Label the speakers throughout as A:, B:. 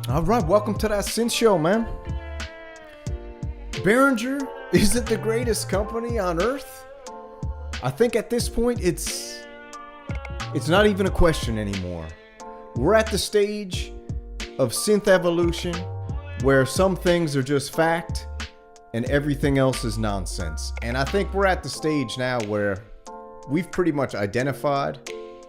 A: All right, welcome to that synth show, man. Behringer, is it the greatest company on earth? I think at this point, it's not even a question anymore. We're at the stage of synth evolution where some things are just fact and everything else is nonsense. And I think we're at the stage now where we've pretty much identified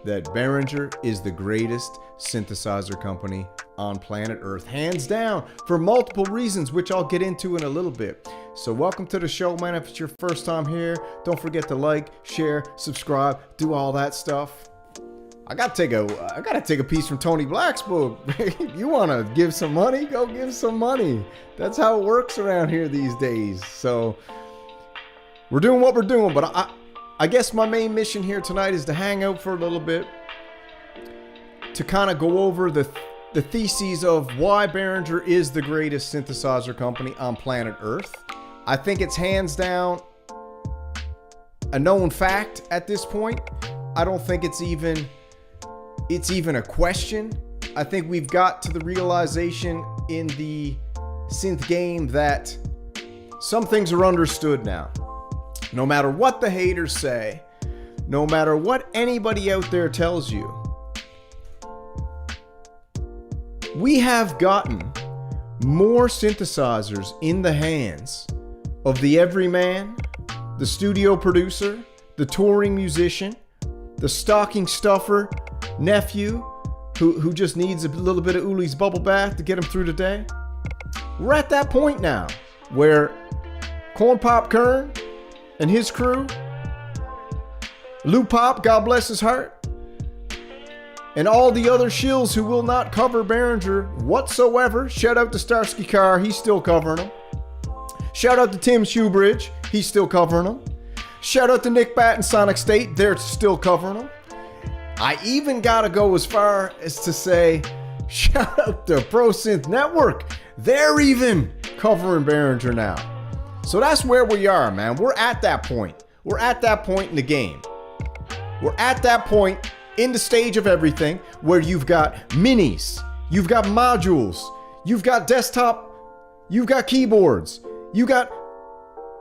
A: that Behringer is the greatest synthesizer company on planet Earth, hands down, for multiple reasons, which I'll get into in a little bit. So welcome to the show, man. If it's your first time here, don't forget to like, share, subscribe, do all that stuff. I gotta take a piece from Tony Black's book. You wanna give some money? Go give some money. That's how it works around here these days. So we're doing what we're doing, but I guess my main mission here tonight is to hang out for a little bit, to kind of go over the theses of why Behringer is the greatest synthesizer company on planet Earth. I think it's hands down a known fact at this point. I don't think it's even a question. I think we've got to the realization in the synth game that some things are understood now. No matter what the haters say, no matter what anybody out there tells you, we have gotten more synthesizers in the hands of the everyman, the studio producer, the touring musician, the stocking stuffer nephew who just needs a little bit of Uli's bubble bath to get him through the day. We're at that point now where Corn Pop Kern and his crew, Lou Pop, God bless his heart, and all the other shills who will not cover Behringer whatsoever. Shout out to Starsky Carr, he's still covering them. Shout out to Tim Shoebridge, he's still covering them. Shout out to Nick Batt and Sonic State, they're still covering them. I even gotta go as far as to say, shout out to Pro Synth Network, they're even covering Behringer now. So that's where we are, man. We're at that point. We're at that point in the game. We're at that point in the stage of everything where you've got minis, you've got modules, you've got desktop, you've got keyboards, you got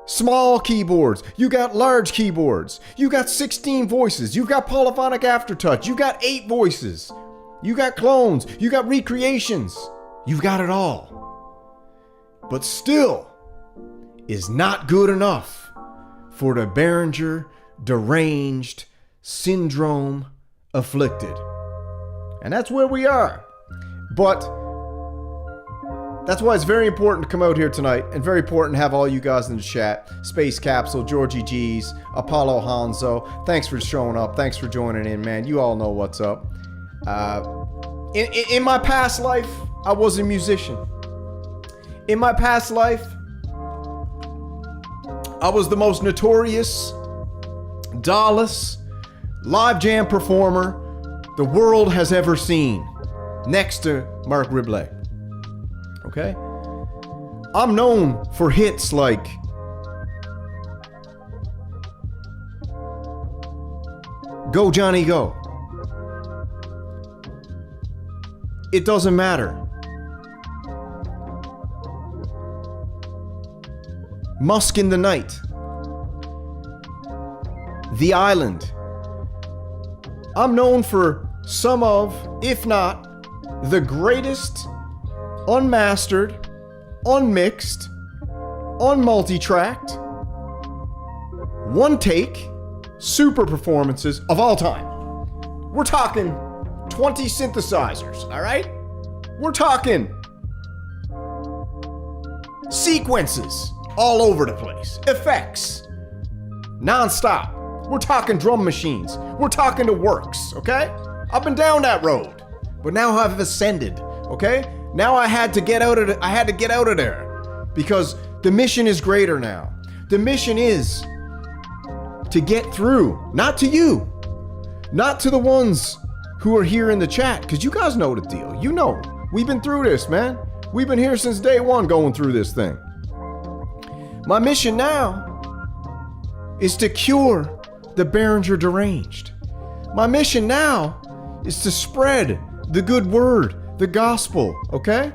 A: small keyboards, you got large keyboards, you got 16 voices, you've got polyphonic aftertouch, you got 8 voices, you got clones, you got recreations, you've got it all. But still is not good enough for the Behringer deranged syndrome afflicted. And that's where we are. But that's why it's very important to come out here tonight, and very important to have all you guys in the chat. Space Capsule, Georgie G's, Apollo Hanzo, thanks for showing up, thanks for joining in, man. You all know what's up. In my past life, I was a musician. In my past life, I was the most notorious, Dallas live jam performer the world has ever seen, next to Mark Ribley. Okay? I'm known for hits like Go Johnny Go, It Doesn't Matter, Musk in the Night, The Island. I'm known for some of, if not, the greatest unmastered, unmixed, unmulti-tracked, one take super performances of all time. We're talking 20 synthesizers, all right? We're talking sequences all over the place, effects, non-stop. We're talking drum machines. We're talking the works, okay? I've been down that road, but now I've ascended, okay? Now I had to get out of there because the mission is greater now. The mission is to get through, not to you, not to the ones who are here in the chat, because you guys know the deal. You know, we've been through this, man. We've been here since day one going through this thing. My mission now is to cure the Behringer deranged. My mission now is to spread the good word, the gospel, okay?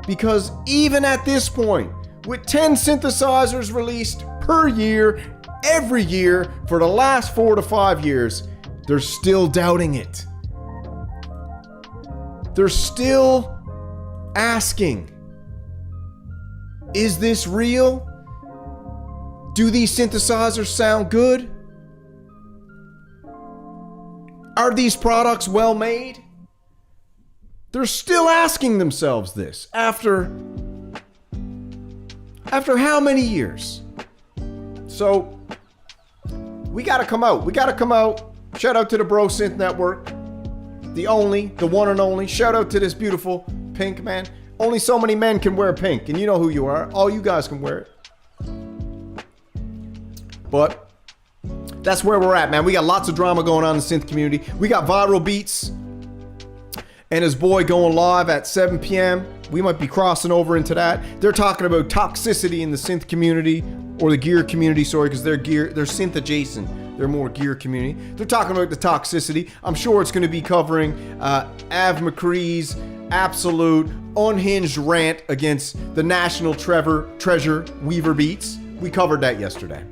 A: Because even at this point, with 10 synthesizers released per year, every year, for the last 4 to 5 years, they're still doubting it. They're still asking, is this real? Do these synthesizers sound good? Are these products well made? They're still asking themselves this after how many years? So we gotta come out. We gotta come out. Shout out to the Bro Synth Network. The one and only. Shout out to this beautiful pink, man. Only so many men can wear pink, and you know who you are. All you guys can wear it. But that's where we're at, man. We got lots of drama going on in the synth community. We got Viral Beats and his boy going live at 7 p.m. We might be crossing over into that. They're talking about toxicity in the synth community, or the gear community, sorry, because they're synth adjacent. They're more gear community. They're talking about the toxicity. I'm sure it's going to be covering Av McCree's absolute unhinged rant against the national treasure Weaver Beats. We covered that yesterday.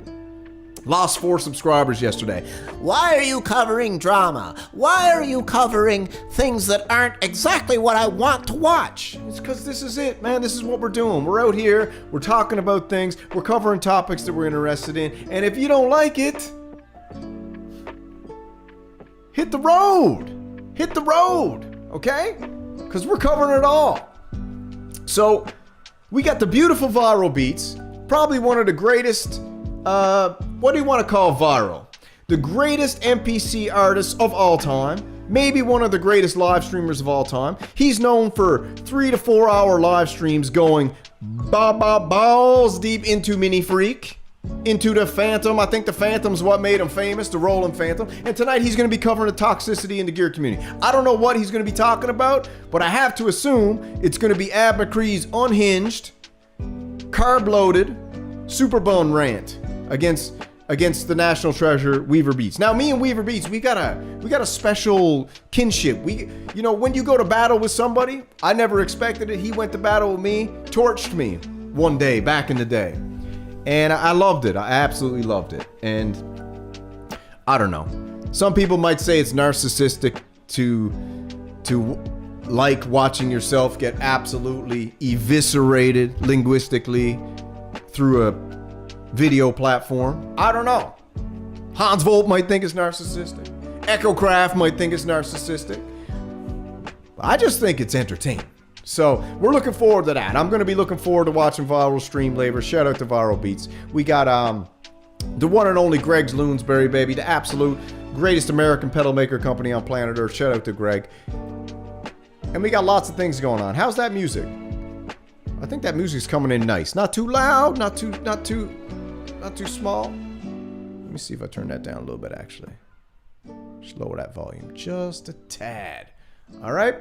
A: Lost 4 subscribers yesterday.
B: Why are you covering drama? Why are you covering things that aren't exactly what I want to watch?
A: It's because this is it, man. This is what we're doing. We're out here. We're talking about things. We're covering topics that we're interested in. And if you don't like it, hit the road. Hit the road, okay? Because we're covering it all. So, we got the beautiful Viral Beats. Probably one of the greatest... what do you want to call viral? The greatest MPC artist of all time. Maybe one of the greatest live streamers of all time. He's known for 3 to 4 hour live streams going balls deep into Mini Freak, into the Phantom. I think the Phantom's what made him famous, the Roland Phantom. And tonight he's going to be covering the toxicity in the gear community. I don't know what he's going to be talking about, but I have to assume it's going to be Ab McCree's unhinged, carb-loaded, super bone rant against the national treasure Weaver Beats. Now, me and Weaver Beats, we got a special kinship. You know, when you go to battle with somebody, I never expected it. He went to battle with me, torched me one day back in the day, and I loved it. I absolutely loved it. And I don't know. Some people might say it's narcissistic to like watching yourself get absolutely eviscerated linguistically through a video platform. I don't know. Hans Volt might think it's narcissistic. Echo Craft might think it's narcissistic. I just think it's entertaining. So we're looking forward to that. I'm going to be looking forward to watching Viral stream later. Shout out to Viral Beats. We got the one and only Greg's Loonsberry, baby. The absolute greatest American pedal maker company on planet Earth. Shout out to Greg. And we got lots of things going on. How's that music? I think that music's coming in nice. Not too loud, not too small. Let me see if I turn that down a little bit, actually. Just lower that volume just a tad. All right?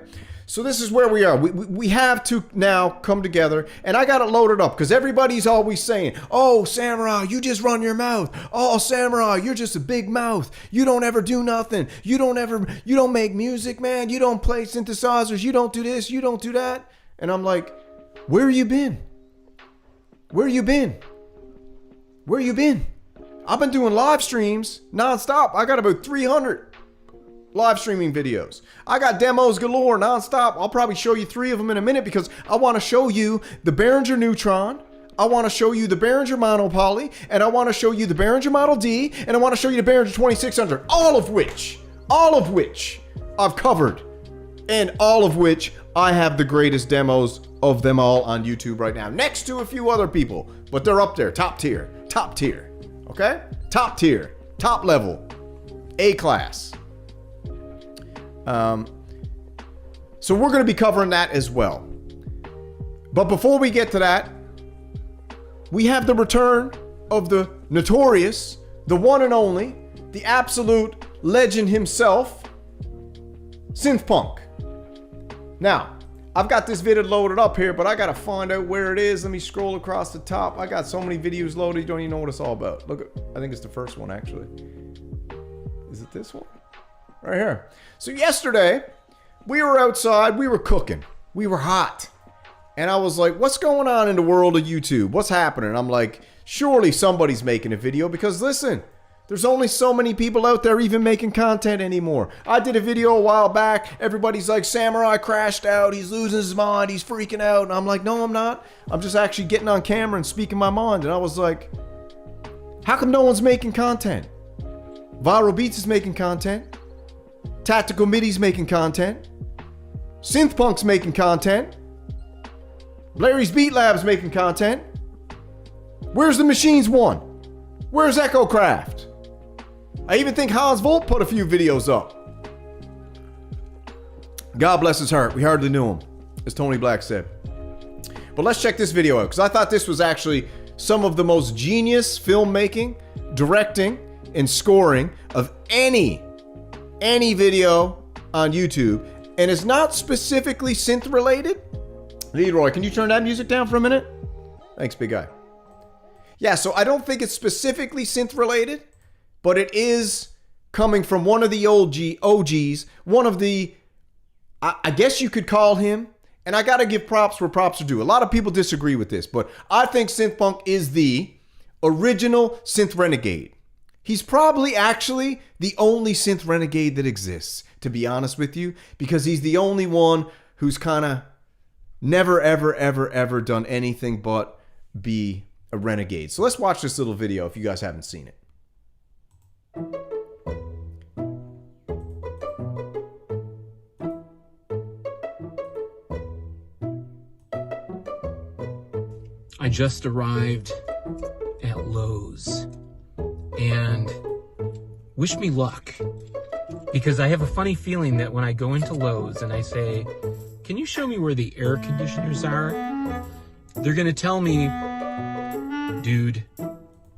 A: So this is where we are. We have to now come together, and I got it loaded up because everybody's always saying, oh, Samurai, you just run your mouth. Oh, Samurai, you're just a big mouth. You don't ever do nothing. You don't make music, man. You don't play synthesizers. You don't do this. You don't do that. And I'm like, where you been? Where you been? Where you been? I've been doing live streams nonstop. I got about 300 live streaming videos. I got demos galore nonstop. I'll probably show you 3 of them in a minute because I want to show you the Behringer Neutron. I want to show you the Behringer Monopoly, and I want to show you the Behringer Model D, and I want to show you the Behringer 2600. All of which I've covered, and all of which I have the greatest demos of them all on YouTube right now, next to a few other people, but they're up there, top tier, okay? Top tier, top level, A class. So we're going to be covering that as well. But before we get to that, we have the return of the notorious, the one and only, the absolute legend himself, Synth Punk. Now, I've got this video loaded up here, but I gotta find out where it is. Let me scroll across the top. I got so many videos loaded, you don't even know what it's all about. Look, I think it's the first one, actually. Is it this one? Right here. So yesterday, we were outside, we were cooking. We were hot. And I was like, what's going on in the world of YouTube? What's happening? And I'm like, surely somebody's making a video, because listen, there's only so many people out there even making content anymore. I did a video a while back. Everybody's like, Samurai crashed out. He's losing his mind. He's freaking out. And I'm like, no, I'm not. I'm just actually getting on camera and speaking my mind. And I was like, how come no one's making content? Viral Beats is making content. Tactical Midi's making content. Synth Punk's making content. Larry's Beat Lab's making content. Where's the Machines one? Where's Echo Craft? I even think Hans Volt put a few videos up. God bless his heart. We hardly knew him, as Tony Black said. But let's check this video out, because I thought this was actually some of the most genius filmmaking, directing, and scoring of any video on YouTube. And it's not specifically synth related. Leroy, can you turn that music down for a minute? Thanks, big guy. Yeah, so I don't think it's specifically synth related, but it is coming from one of the OGs, one of the, I guess you could call him, and I gotta give props where props are due. A lot of people disagree with this, but I think Synth Punk is the original Synth Renegade. He's probably actually the only Synth Renegade that exists, to be honest with you, because he's the only one who's kind of never, ever done anything but be a renegade. So let's watch this little video if you guys haven't seen it.
C: I just arrived at Lowe's and wish me luck, because I have a funny feeling that when I go into Lowe's and I say, can you show me where the air conditioners are? They're gonna tell me, dude,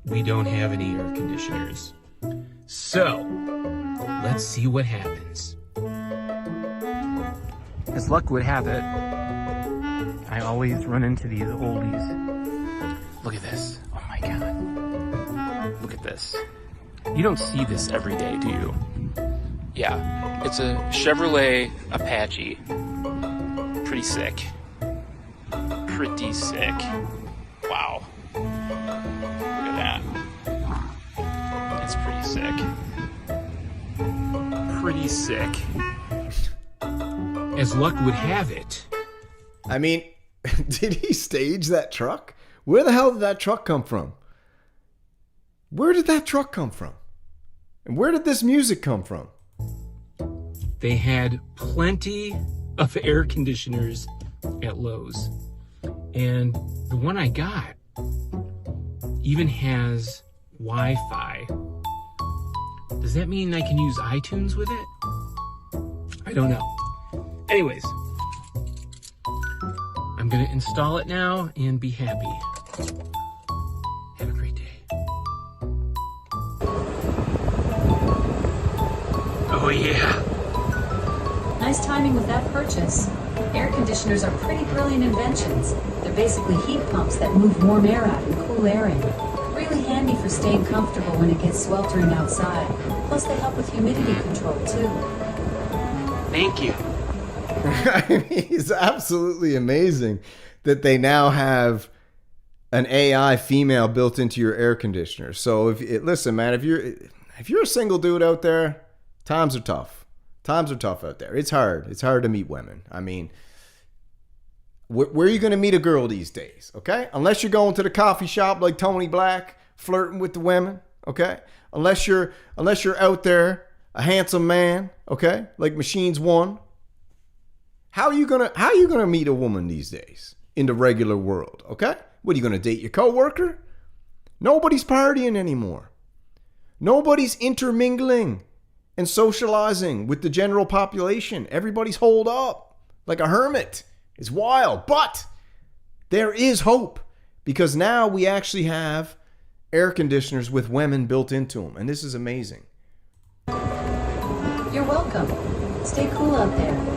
C: we don't have any air conditioners. So, let's see what happens. As luck would have it, I always run into these oldies. Look at this. Oh my God. Look at this. You don't see this every day, do you? Yeah, it's a Chevrolet Apache. Pretty sick. Pretty sick. Wow. Look at that. It's pretty sick. Pretty sick. As luck would have it.
A: I mean, did he stage that truck? Where the hell did that truck come from? Where did that truck come from? And where did this music come from?
C: They had plenty of air conditioners at Lowe's. And the one I got even has Wi-Fi. Does that mean I can use iTunes with it? I don't know. Anyways, I'm gonna install it now and be happy. Have a great day. Oh yeah.
D: Nice timing with that purchase. Air conditioners are pretty brilliant inventions. They're basically heat pumps that move warm air out and cool air in. Really handy for staying comfortable when it gets sweltering outside. Plus they help with humidity control too.
C: Thank you.
A: I mean, it's absolutely amazing that they now have an AI female built into your air conditioner. So listen, man, if you're a single dude out there, times are tough. Times are tough out there. It's hard. It's hard to meet women. I mean, where are you going to meet a girl these days? Okay, unless you're going to the coffee shop like Tony Black, flirting with the women. Okay, unless you're out there, a handsome man. Okay, like Machines One. How are you gonna meet a woman these days in the regular world? Okay, what are you gonna date your coworker? Nobody's partying anymore. Nobody's intermingling and socializing with the general population. Everybody's holed up like a hermit. It's wild, but there is hope, because now we actually have air conditioners with women built into them, and this is amazing.
D: You're welcome. Stay cool out there.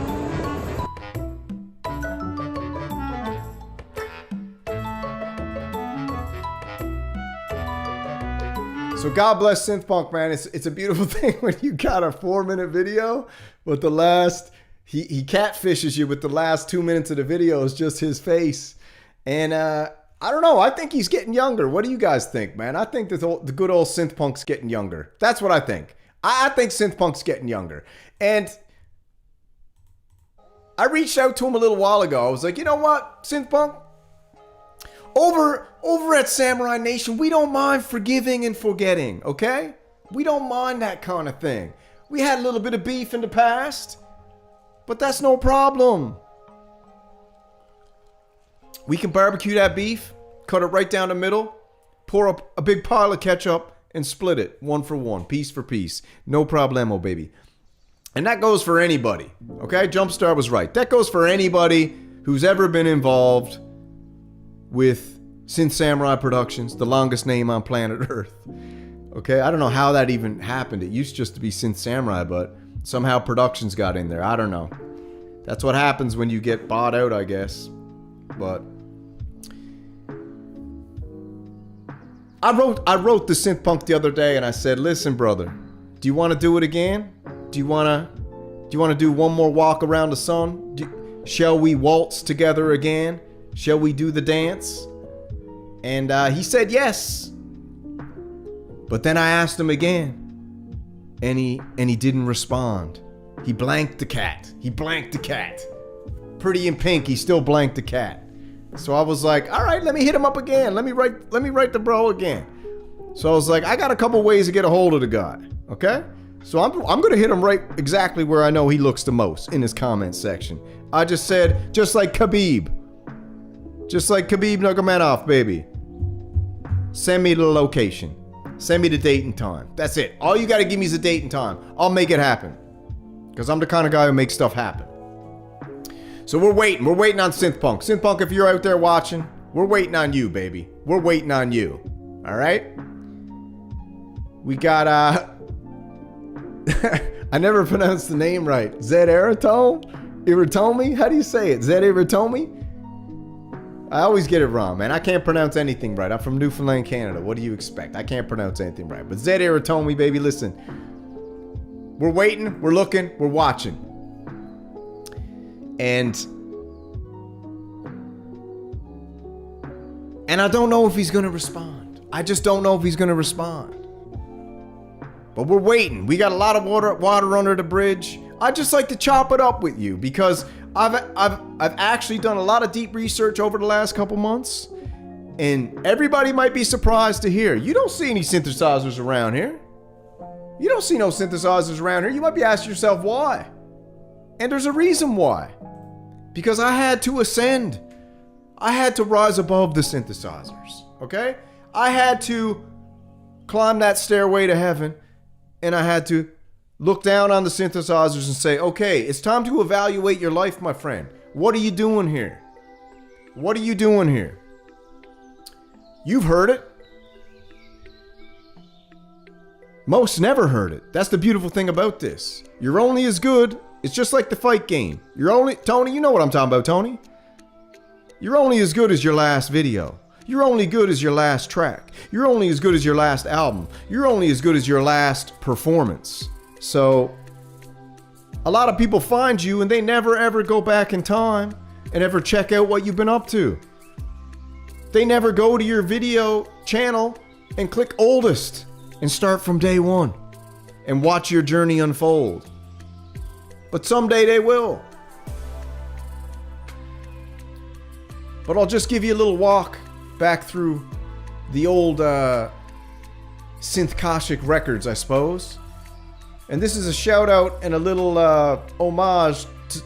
A: So God bless Synth Punk, man. It's a beautiful thing when you got a 4-minute video, but the last He catfishes you with the last 2 minutes of the video is just his face. And I don't know. I think he's getting younger. What do you guys think, man? I think the good old Synth Punk's getting younger. That's what I think. I think Synth Punk's getting younger. And I reached out to him a little while ago. I was like, you know what, Synth Punk? Over at Samurai Nation, we don't mind forgiving and forgetting, okay? We don't mind that kind of thing. We had a little bit of beef in the past, but that's no problem. We can barbecue that beef, cut it right down the middle, pour up a big pile of ketchup, and split it 1 for 1, piece for piece. No problemo, baby. And that goes for anybody, okay? Jumpstar was right. That goes for anybody who's ever been involved with Synth Samurai Productions, the longest name on planet Earth. Okay, I don't know how that even happened. It used just to be Synth Samurai, but somehow Productions got in there. I don't know. That's what happens when you get bought out, I guess. But I wrote the Synth Punk the other day, and I said, "Listen, brother, do you want to do it again? Do you want to do one more walk around the sun? Shall we waltz together again? Shall we do the dance?" And he said yes. But then I asked him again, and he didn't respond. He blanked the cat. Pretty in pink, he still blanked the cat. So I was like, all right, let me hit him up again. Let me write the bro again. So I was like, I got a couple ways to get a hold of the guy. Okay? So I'm gonna hit him right exactly where I know he looks the most, in his comment section. I just said, just like Khabib Nurmagomedov, baby. Send me the location. Send me the date and time. That's it. All you gotta give me is a date and time. I'll make it happen. Because I'm the kind of guy who makes stuff happen. So we're waiting on Synth Punk. Synth Punk, if you're out there watching, we're waiting on you, baby. We're waiting on you. Alright? We got, I never pronounced the name right. Zed Iritomi? How do you say it? Zed Iritomi? I always get it wrong, man. I can't pronounce anything right. I'm from Newfoundland, Canada. What do you expect? I can't pronounce anything right. But Zed Iritomi, baby, listen. We're waiting, we're looking, we're watching. And I don't know if he's going to respond. I just don't know if he's going to respond. But we're waiting. We got a lot of water under the bridge. I just like to chop it up with you because I've actually done a lot of deep research over the last couple months, and everybody might be surprised to hear you don't see any synthesizers around here. You don't see no synthesizers around here. You might be asking yourself why. And there's a reason why. Because I had to ascend. I had to rise above the synthesizers. Okay? I had to climb that stairway to heaven, and I had to look down on the synthesizers and say, okay, it's time to evaluate your life, my friend. What are you doing here? What are you doing here? You've heard it. Most never heard it. That's the beautiful thing about this. You're only as good. It's just like the fight game. Tony, you know what I'm talking about, Tony. You're only as good as your last video. You're only good as your last track. You're only as good as your last album. You're only as good as your last performance. So, a lot of people find you and they never ever go back in time and ever check out what you've been up to. They never go to your video channel and click oldest and start from day one and watch your journey unfold. But someday they will. But I'll just give you a little walk back through the old Synth Kashic records, I suppose. And this is a shout out and a little homage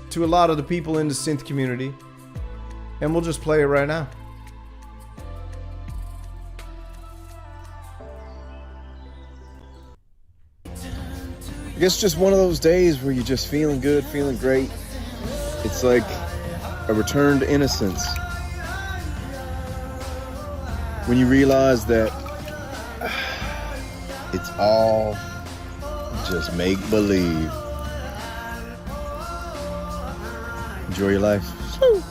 A: to a lot of the people in the synth community. And we'll just play it right now. I guess just one of those days where you're just feeling good, feeling great. It's like a return to innocence. When you realize that it's all just make believe. Enjoy your life. Woo.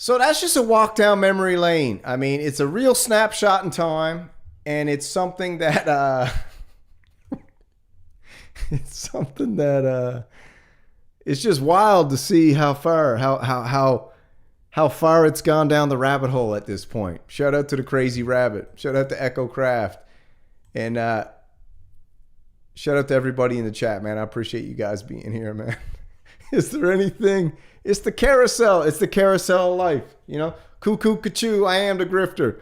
A: So that's just a walk down memory lane. I mean, it's a real snapshot in time, and it's something that it's something that it's just wild to see how far it's gone down the rabbit hole at this point. Shout out to the Crazy Rabbit. Shout out to Echo Craft. And shout out to everybody in the chat, man. I appreciate you guys being here, man. Is there anything? It's the carousel. It's the carousel of life. You know? Cuckoo, cuckoo, I am the grifter.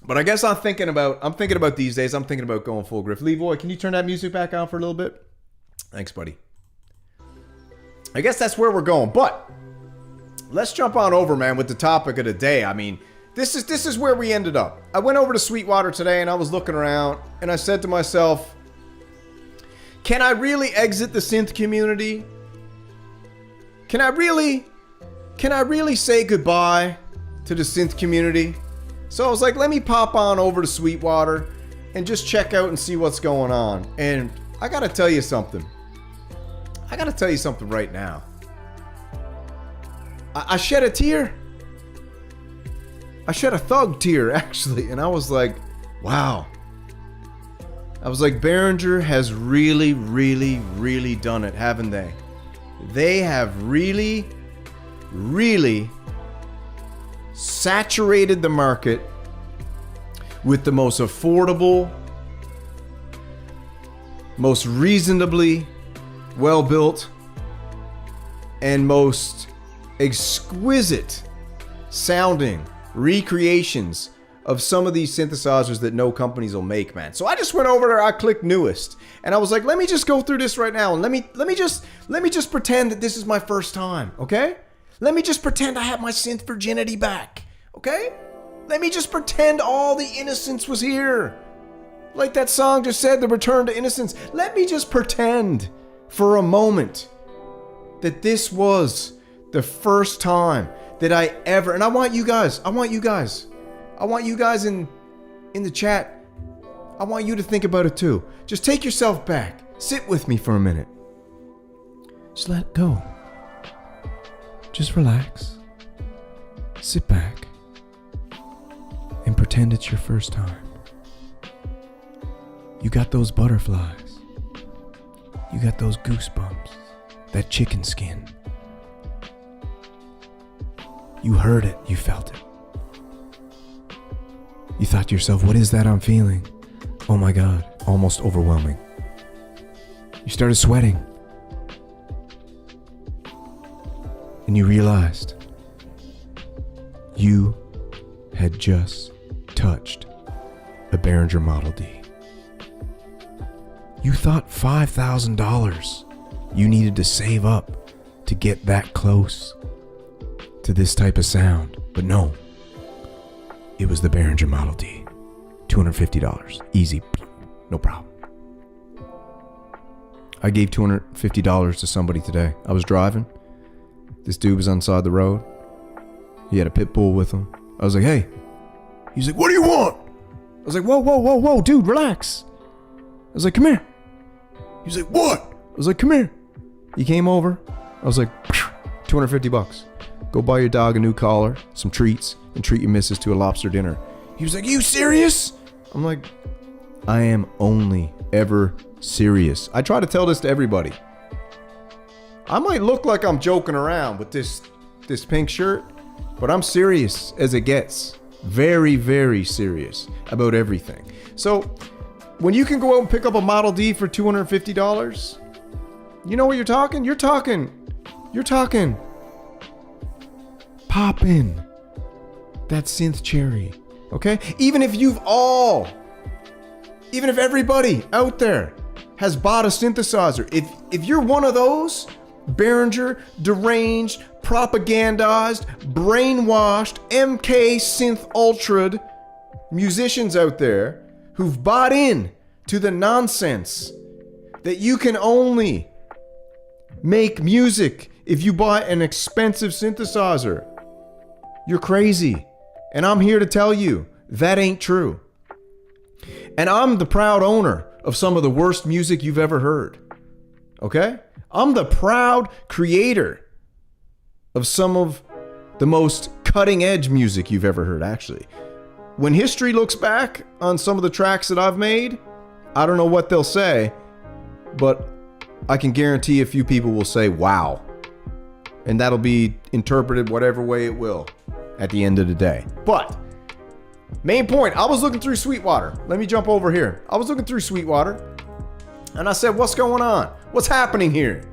A: But I guess I'm thinking about these days, I'm thinking about going full grift. Levoy, can you turn that music back on for a little bit? Thanks, buddy. I guess that's where we're going. But let's jump on over, man, with the topic of the day. I mean, this is where we ended up. I went over to Sweetwater today and I was looking around and I said to myself, can I really exit the synth community? Can I really say goodbye to the synth community? So I was like, let me pop on over to Sweetwater and just check out and see what's going on. And I gotta tell you something. I gotta tell you something right now. I shed a tear. I shed a thug tear, actually. And I was like, wow. I was like, Behringer has really, really, really done it, haven't they? They have really, really saturated the market with the most affordable, most reasonably well-built, and most exquisite sounding recreations of some of these synthesizers that no companies will make, man. So I just went over there, I clicked newest, and I was like, let me just go through this right now, and let me just pretend that this is my first time, okay? Let me just pretend I have my synth virginity back, okay? Let me just pretend all the innocence was here. Like that song just said, the return to innocence. Let me just pretend for a moment that this was the first time that I ever, and I want you guys in the chat, I want you to think about it too. Just take yourself back. Sit with me for a minute. Just let it go. Just relax. Sit back. And pretend it's your first time. You got those butterflies. You got those goosebumps. That chicken skin. You heard it. You felt it. You thought to yourself, what is that I'm feeling? Oh my God, almost overwhelming. You started sweating. And you realized you had just touched a Behringer Model D. You thought $5,000 you needed to save up to get that close to this type of sound. But no, it was the Behringer Model D. $250. Easy. No problem. I gave $250 to somebody today. I was driving. This dude was on the side of the road. He had a pit bull with him. I was like, hey. He's like, what do you want? I was like, whoa, dude, relax. I was like, come here. He's like, what? I was like, come here. He came over. I was like, $250. Go buy your dog a new collar, some treats, and treat your missus to a lobster dinner. He was like, you serious? I'm like, I am only ever serious. I try to tell this to everybody. I might look like I'm joking around with this pink shirt, but I'm serious as it gets. Very, very serious about everything. So when you can go out and pick up a Model D for $250, you know what you're talking? You're talking pop in that synth cherry, okay? Even if everybody out there has bought a synthesizer, if you're one of those Behringer deranged, propagandized, brainwashed, MK synth ultra'd musicians out there who've bought in to the nonsense that you can only make music if you buy an expensive synthesizer, you're crazy. And I'm here to tell you that ain't true. And I'm the proud owner of some of the worst music you've ever heard. Okay? I'm the proud creator of some of the most cutting edge music you've ever heard, actually. When history looks back on some of the tracks that I've made, I don't know what they'll say, but I can guarantee a few people will say, wow. And that'll be interpreted whatever way it will at the end of the day. But, main point, I was looking through Sweetwater. Let me jump over here. I was looking through Sweetwater, and I said, what's going on? What's happening here?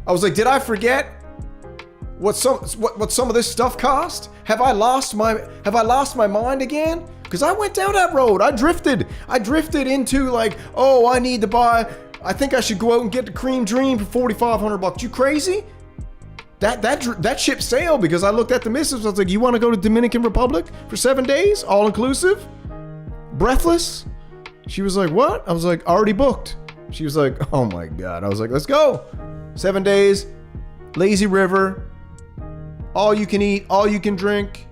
A: I was like, did I forget what some of this stuff cost? Have I lost my mind again? Because I went down that road. I drifted into like, oh, I need to buy, I think I should go out and get the Cream Dream for $4,500. You crazy? That ship sailed because I looked at the missus. I was like, you want to go to Dominican Republic for 7 days, all inclusive, breathless? She was like, what? I was like, already booked. She was like, oh my God. I was like, let's go. 7 days, lazy river, all you can eat, all you can drink,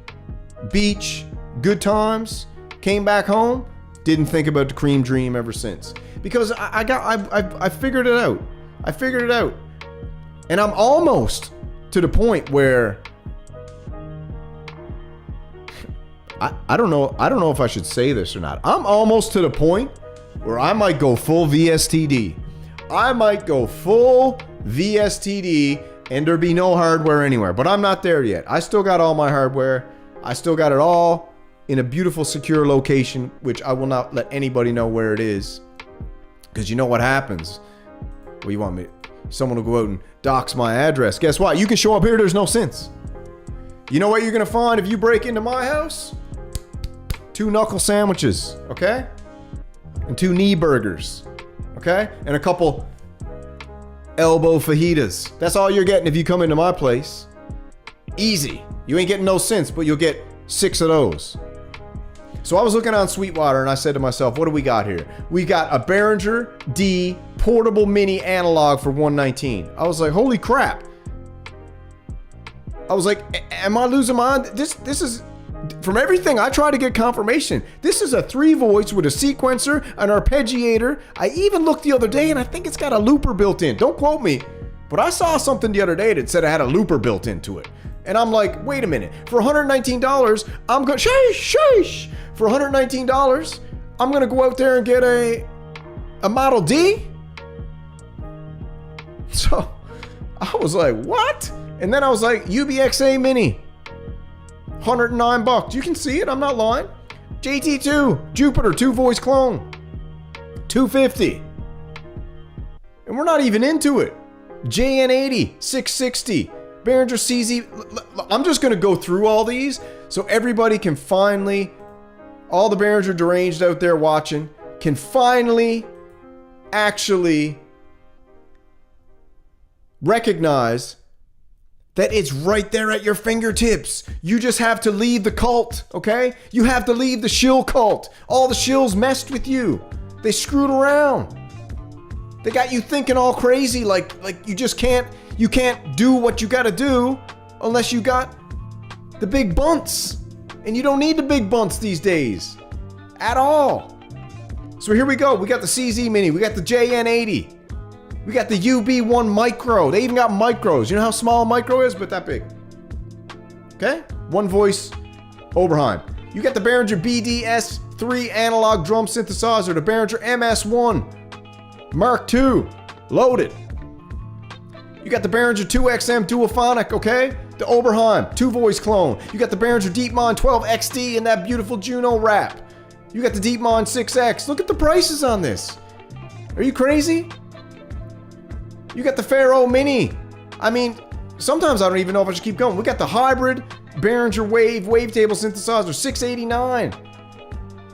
A: beach, good times. Came back home, didn't think about the Cream Dream ever since. Because I figured it out. I figured it out. And I'm almost to the point where I don't know if I should say this or not. I'm almost to the point where I might go full VSTD. I might go full VSTD and there be no hardware anywhere. But I'm not there yet. I still got all my hardware. I still got it all in a beautiful, secure location, which I will not let anybody know where it is. Because you know what happens. What do you want me? Someone will go out and dox my address. Guess what? You can show up here, there's no synths. You know what you're gonna find if you break into my house? 2 knuckle sandwiches, okay? And 2 knee burgers, okay? And a couple elbow fajitas. That's all you're getting if you come into my place. Easy. You ain't getting no synths, but you'll get 6 of those. So I was looking on Sweetwater and I said to myself, what do we got here? We got a Behringer D portable mini analog for $119. I was like, holy crap. I was like, am I losing my mind? This is, from everything I tried to get confirmation, this is a 3-voice with a sequencer, an arpeggiator. I even looked the other day and I think it's got a looper built in. Don't quote me, but I saw something the other day that said it had a looper built into it. And I'm like, wait a minute, for $119, I'm going, sheesh. For $119, I'm gonna go out there and get a Model D? So I was like, what? And then I was like, UBXA Mini, $109. You can see it, I'm not lying. JT2, Jupiter, 2-voice clone, $250. And we're not even into it. JN80, $660. Behringer CZ. I'm just gonna go through all these so everybody can finally, all the Behringer deranged out there watching, can finally actually recognize that it's right there at your fingertips. You just have to leave the cult, okay? You have to leave the shill cult. All the shills messed with you. They screwed around. They got you thinking all crazy, like you just can't do what you gotta do unless you got the big bunts. And you don't need the big bunts these days at all. So here we go. We got the CZ Mini. We got the JN80. We got the UB1 Micro. They even got micros. You know how small a micro is? But that big. Okay? 1-voice Oberheim. You got the Behringer BDS3 analog drum synthesizer. The Behringer MS1 Mark II. Loaded. You got the Behringer 2XM Duophonic, okay? The Oberheim, 2-voice clone. You got the Behringer DeepMind 12 XD and that beautiful Juno wrap. You got the DeepMind 6X. Look at the prices on this. Are you crazy? You got the Pharaoh Mini. I mean, sometimes I don't even know if I should keep going. We got the hybrid Behringer wavetable synthesizer, $689.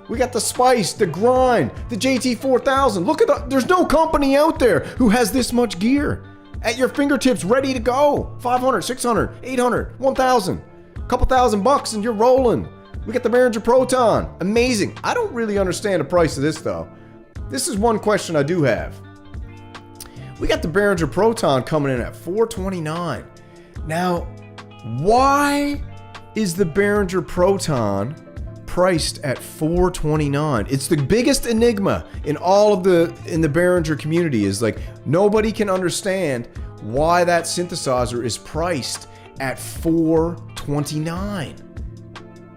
A: We got the Spice, the Grind, the JT4000. Look at there's no company out there who has this much gear at your fingertips, ready to go. 500, 600, 800, 1,000, a couple $1,000 and you're rolling. We got the Behringer Proton, amazing. I don't really understand the price of this though. This is one question I do have. We got the Behringer Proton coming in at $429. Now, why is the Behringer Proton priced at $429? It's the biggest enigma in all of the Behringer community. Is like nobody can understand why that synthesizer is priced at $429.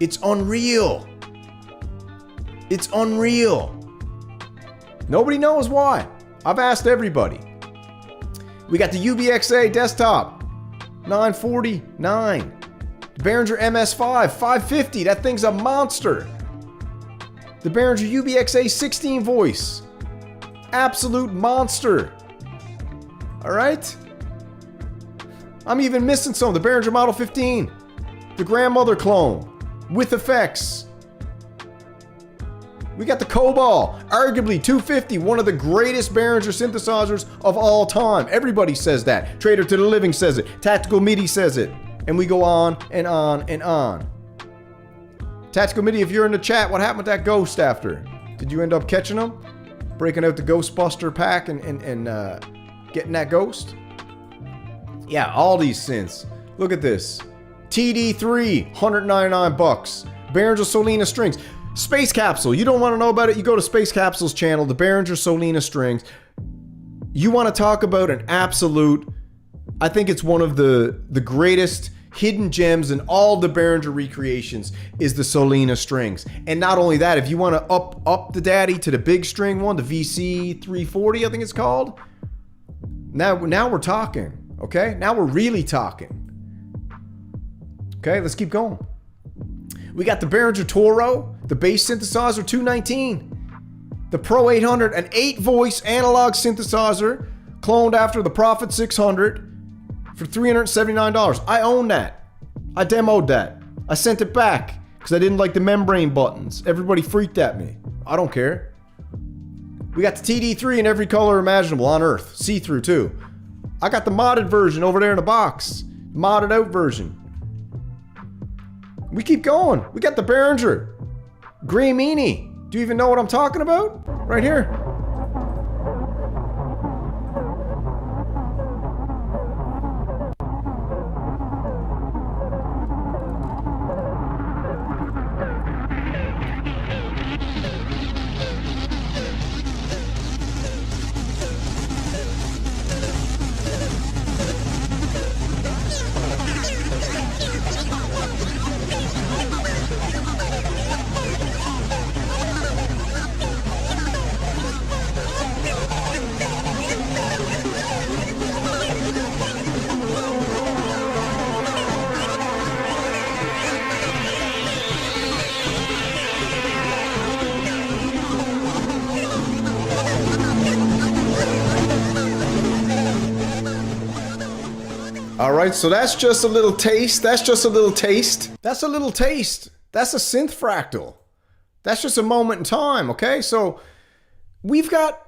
A: It's unreal. It's unreal. Nobody knows why. I've asked everybody. We got the UBXA desktop, $949. Behringer MS5, $550. That thing's a monster. The Behringer UBXA 16 voice, absolute monster. All right. I'm even missing some. The Behringer Model 15, the grandmother clone with effects. We got the Cobalt, arguably $250, one of the greatest Behringer synthesizers of all time. Everybody says that. Trader to the Living says it. Tactical MIDI says it. And we go on and on and on. Tactical MIDI, if you're in the chat, what happened with that ghost after? Did you end up catching him? Breaking out the Ghostbuster pack and getting that ghost? Yeah, all these synths. Look at this. TD3, $199. Behringer Solina strings. Space Capsule. You don't want to know about it? You go to Space Capsule's channel, the Behringer Solina strings. You want to talk about an absolute, I think it's one of the greatest hidden gems in all the Behringer recreations is the Solina strings. And not only that, if you want to up the daddy to the big string one, the VC 340, I think it's called. Now we're talking. Okay, now we're really talking. Okay, let's keep going. We got the Behringer Toro, the bass synthesizer, $219. The Pro 800, an 8-voice analog synthesizer, cloned after the Prophet 600 for $379. I own that. I demoed that. I sent it back because I didn't like the membrane buttons. Everybody freaked at me. I don't care. We got the TD3 in every color imaginable on Earth. See-through too. I got the modded version over there in the box. Modded out version. We keep going. We got the Behringer Gray Meanie. Do you even know what I'm talking about? Right here. All right, so that's just a little taste. That's just a little taste. That's a little taste. That's a synth fractal. That's just a moment in time, okay? So we've got,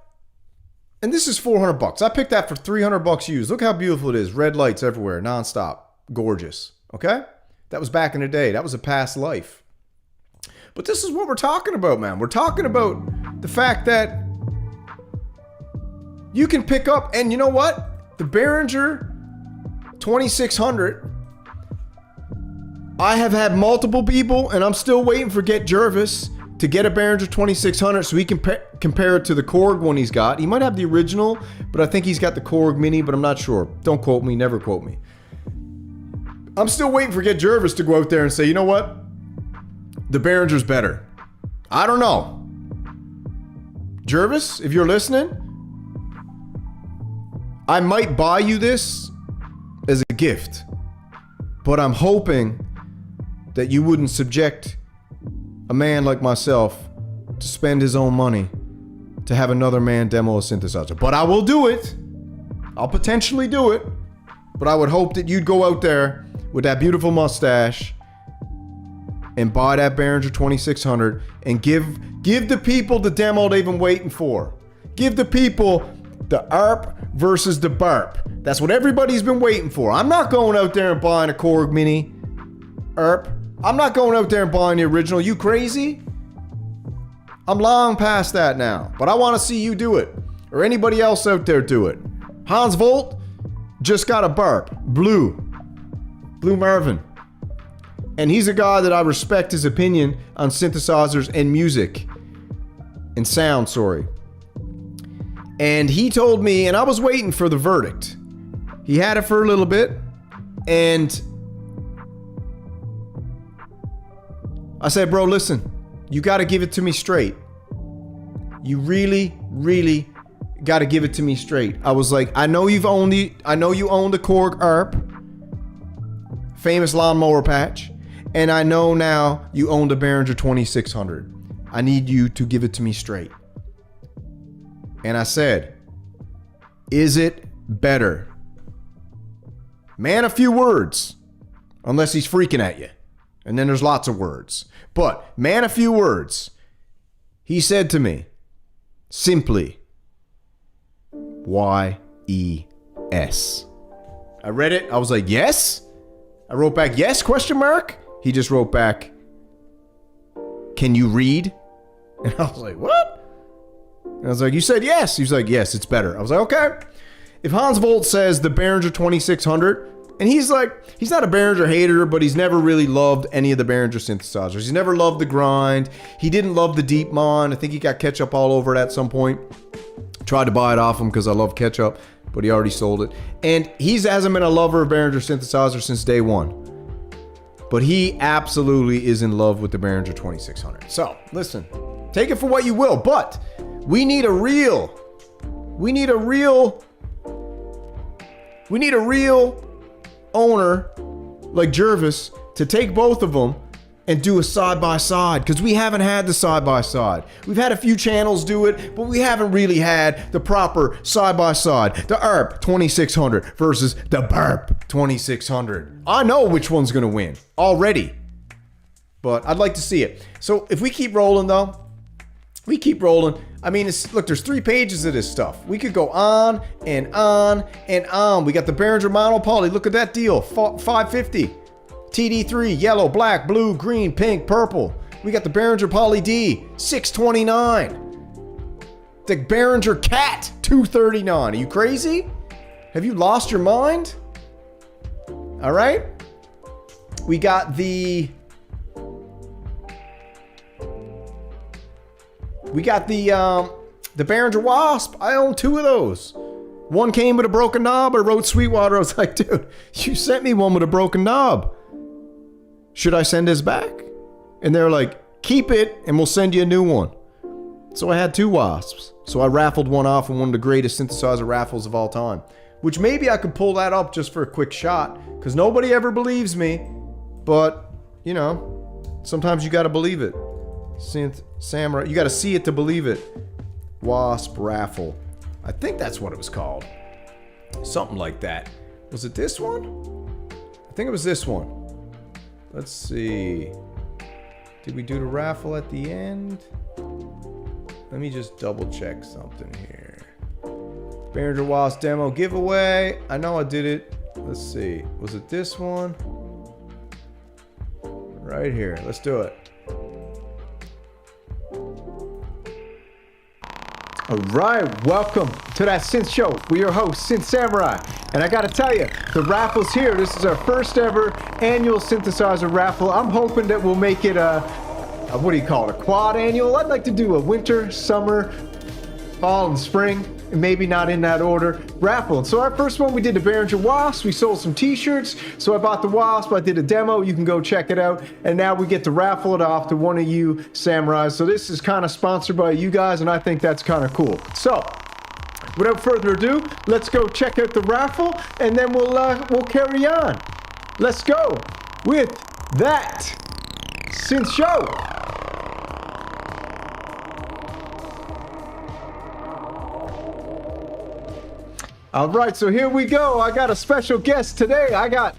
A: and this is $400. I picked that for $300 used. Look how beautiful it is. Red lights everywhere, nonstop. Gorgeous, okay? That was back in the day. That was a past life. But this is what we're talking about, man. We're talking about the fact that you can pick up, and you know what? The Behringer 2600, I have had multiple people, and I'm still waiting for Get Jervis to get a Behringer 2600 so he can compare it to the Korg one he's got. He might have the original, but I think he's got the Korg Mini, but I'm not sure. Don't quote me, never quote me. I'm still waiting for Get Jervis to go out there and say, you know what? The Behringer's better. I don't know. Jervis, if you're listening, I might buy you this as a gift, but I'm hoping that you wouldn't subject a man like myself to spend his own money to have another man demo a synthesizer. But I will do it. I'll potentially do it, but I would hope that you'd go out there with that beautiful mustache and buy that Behringer 2600 and give the people the demo they've been waiting for. Give the people the ARP versus the BARP. That's what everybody's been waiting for. I'm not going out there and buying a Korg Mini ARP. I'm not going out there and buying the original. You crazy? I'm long past that now. But I want to see you do it. Or anybody else out there do it. Hans Volt just got a BARP. Blue Marvin. And he's a guy that I respect his opinion on synthesizers and music. And sound, sorry. And he told me, and I was waiting for the verdict. He had it for a little bit, and I said, bro, listen, you got to give it to me straight. You really, really got to give it to me straight. I was like, I know you own the Korg ARP, famous lawnmower patch, and I know now you own the Behringer 2600. I need you to give it to me straight. And I said, is it better? Man, a few words, unless he's freaking at you. And then there's lots of words. But, man, a few words. He said to me, simply, Y-E-S. I read it. I was like, yes? I wrote back, yes, question mark? He just wrote back, can you read? And I was like, what? And I was like, you said yes. He was like, yes, it's better. I was like, okay. If Hans Volt says the Behringer 2600, and he's like, he's not a Behringer hater, but he's never really loved any of the Behringer synthesizers. He's never loved the grind. He didn't love the Deep Mon. I think he got ketchup all over it at some point. Tried to buy it off him because I love ketchup, but he already sold it. And he hasn't been a lover of Behringer synthesizers since day one. But he absolutely is in love with the Behringer 2600. So, listen, take it for what you will, but we need a real owner like Jervis to take both of them and do a side-by-side, because we haven't had the side-by-side. We've had a few channels do it, but we haven't really had the proper side-by-side. The ARP 2600 versus the Burp 2600. I know which one's gonna win already, but I'd like to see it. So if we keep rolling though, we keep rolling. I mean, look, there's 3 pages of this stuff. We could go on and on and on. We got the Behringer Monopoly. Look at that deal, 550. TD3, yellow, black, blue, green, pink, purple. We got the Behringer Poly D, 629. The Behringer Cat, 239. Are you crazy? Have you lost your mind? All right. We got the Behringer Wasp. I own 2 of those. One came with a broken knob. I wrote Sweetwater. I was like, dude, you sent me one with a broken knob. Should I send this back? And they're like, keep it and we'll send you a new one. So I had 2 Wasps. So I raffled one off in one of the greatest synthesizer raffles of all time. Which maybe I could pull that up just for a quick shot, because nobody ever believes me. But, you know, sometimes you gotta believe it. Synth Samurai, you gotta see it to believe it. Wasp raffle. I think that's what it was called. Something like that. Was it this one? I think it was this one. Let's see. Did we do the raffle at the end? Let me just double check something here. Behringer Wasp demo giveaway. I know I did it. Let's see. Was it this one? Right here. Let's do it. Alright, welcome to that Synth Show with your host, Synth Samurai. And I gotta tell you, the raffle's here. This is our first ever annual synthesizer raffle. I'm hoping that we'll make it a what do you call it, a quad annual? I'd like to do a winter, summer, fall, and spring, and maybe not in that order, raffle. And so our first one, we did the Behringer Wasp. We sold some t-shirts. So I bought the Wasp. I did a demo. You can go check it out. And now we get to raffle it off to one of you samurais. So this is kind of sponsored by you guys, and I think that's kind of cool. So without further ado, let's go check out the raffle, and then we'll carry on. Let's go with that Synth Show. All right, so here we go. I got a special guest today. I got